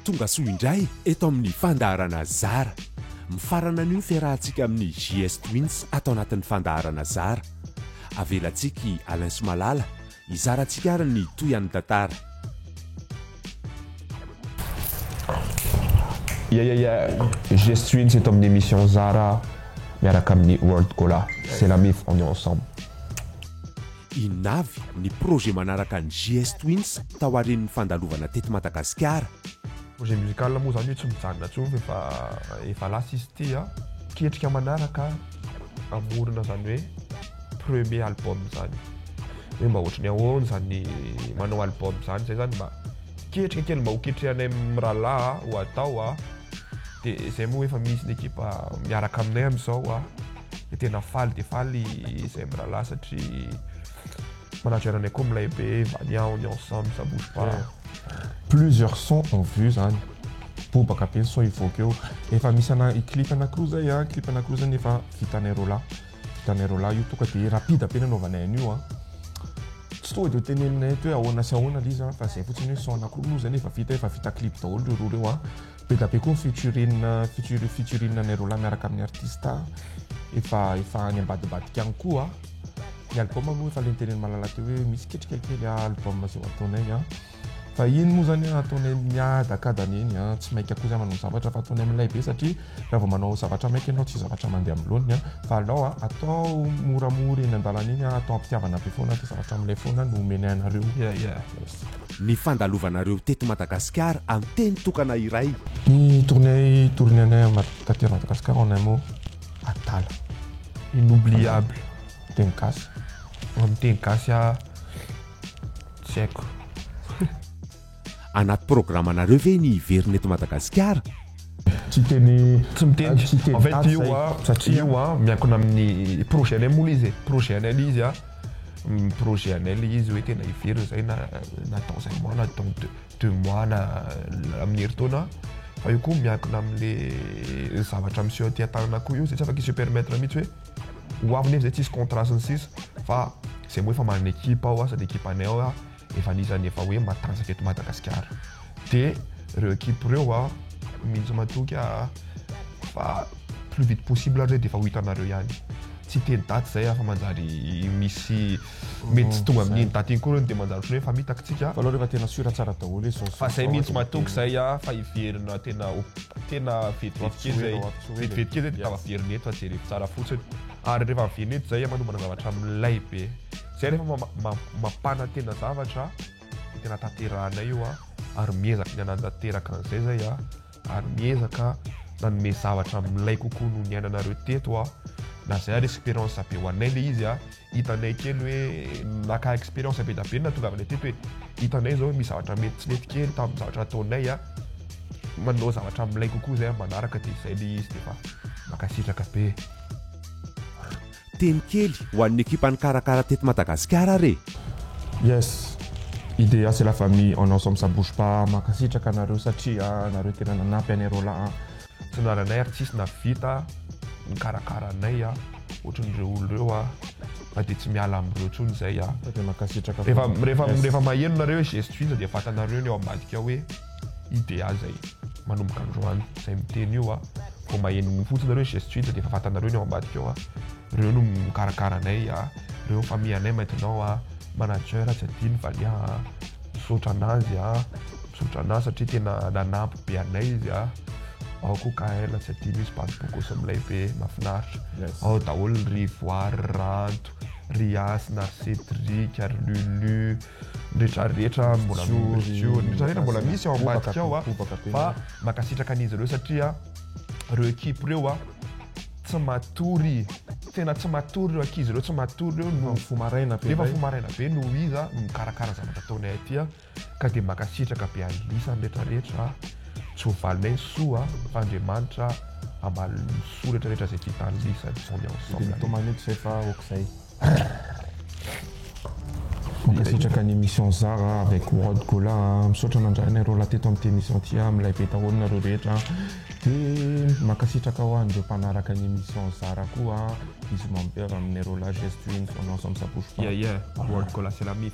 tonga soa indray eto amin'ny fandaharana zara mifarana an'io fiarahantsika amin'ny JS Twins atao anatin'ny fandaharana zara avelantsika Alain Somalala izarantsika ary ny toyan'ny tantara. JS Twins eto amin'ny émission Zara miaraka amin'ny World Cola. C'est la MIF, on est ensemble. Inavy ny projet manaraka ny JS Twins tao aorian'ny fandalovana teto Madagasikara. Projet musical moa zany tsy mijanona tsony efa lasa izy ity ketrika manaraka amorona zany hoe premier album zany. Hoe mba ohatry ny ahoana zany manao album zany zay zany mba ketrika kely mba ho ketrehanay mirahalahy ho atao dia zay moa efa misy ny ekipa miaraka aminay amin'izao dia tena faly dia faly izay mirahalahy satria manageranay koa milay be Vania, on est ensemble, ça bouge pas. Plusieurs sons ont vu zany bobaka be ny son évoqué efa misy clip anakirozay clip anakirozay nefa vitanay rola io tonga dia rapide be nanaovanay an'io tsy tonga dia hoteneninay hoe ahoana sy ahoana izy fa zay fotsiny hoe son anakiroa zany efa vita clip daholo reo reo be da be koa featuring nay rola miaraka amin'ny artista efa any ambadibadika any koa ny album moa efa le niteneny malala teo hoe misy ketrikelikely album zay ataonay fa iny moa zany ataonay miadakadany iny tsy maika koa zay manao zavatra fa ataonay milay be satria raha vao manao zavatra maika ianao tsy zavatra mandeha miloniny fa alao atao moramora eny an-dalana iny atao ampitiavana be foana ty zavatra milay foana no omenay anareo. Ny fandalovanareo teto Madagasikara amin'ny teny tokana iray. Ny tournée anay taty Madagasikara en un mot atala inoubliable teny gasy amin'ny teny gasy tsy haiko. Anaty programmanareo ve ny hiverina eto Madagasikara? Tsy miteny en fait io miankina amin'ny projet anay moa izy projet anay izy hoe tena hiverina zay natao zay mois na dans 2 mois na amin'ny herintaona fa io koa miankina amin'le zavatra monsieur aty an-tanana koa io zay tsy afaka izy permettre mihitsy hoe ho avy nefa zay tsisy contrat sy ny sisa fa zay moa efa manana ekipa sady ekipa anay efa anisany efa hoe matanjaka eto Madagasikara dia reo ekipa reo mihitsy matoky fa plus vite possible reo dia efa ho hitanareo ihany tsy teny daty zay fa manjary misy mety tsy tonga amin'iny daty iny koa reo dia manjary otrany hoe fa mitakitsika fa aloha rehefa tena sura tsara daholo izy fa zay mihitsy matoky zay fa hiverina tena vetivety kely zay dia tava verina eto fa jerevo tsara fotsiny ary rehefa verina eto zay manomana zavatra milay be zay rehefa mampana tena zavatra tena tanterahana io ary miezaka ny anantanteraka an'izay zay ary miezaka nanome zavatra milay kokoa no ny ainanareo teto na zay ary expérience be ho anay le izy hitanay kely hoe naka expérience be da be na tonga avinay teto hoe hitanay zao misy zavatra mety tsy mety kely tamin'ny zavatra ataonay manao zavatra milay kokoa zay manaraka dia zay le izy dia fa makasitraka be. Teny kely ho an'ny ekipa ny karakara teto Madagasikara re. Yes, idée c'est la famille, on ensemble ça bouge pas, makasitraka nareo satria nareo tena nanampy anay rola tsy naranay artiste na vita mikarakara anay ohatran'ireo olo reo fa dia tsy miala amin'ireo tsony zay dia makasitraka rehefa maheno nareo JS Twins dia fatanareo ny ao ambadika hoe idea zay manomboka androany zay miteny io vao maheno fotsiny nareo JS Twins dia efa fatanareo ny ao ambadika eo reo no mikarakara anay reo famille anay maintenant manager tsy adiny Vania misaotra anazy satria tena nanampy be anay izy ao koa Kaela tsy adiny izy mpamibokosy milay be mahafinaritra ao daholo ry Voary Ranto ry Asina Cédric ary Lulu rehetrarehetra mbola misy ao ambadika ao fa makasitraka an'izy ireo satria reo ekipa reo tsy matory tena tsy matory reo ankizy reo tsy matory reo no fomaraina be no izy no mikarakara zavatra ataonay aty ka dia makasitraka be alisany rehetrarehetra tsy ho valinay soa fa Andriamanitra ambal soa rehetrarehetra zay vita alisany sondy ensemble tomanety zay fa okizay makasitraka ny émission Zara avec World Cola misaotra nandrainay rola teto amin'ny émission ty milay be daholo nareo rehetra dia makasitraka ho an'ireo mpanaraka ny émission Zara koa izy mampera amin'ny rola JS Twins on ensemble ça bouge pas. World Cola c'est la MIF.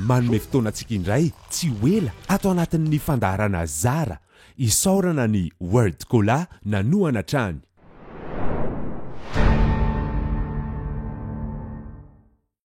manome fotoanantsika indray tsy hoela atao anatin'ny fandaharana zara isaorana ny word kola nanoana trany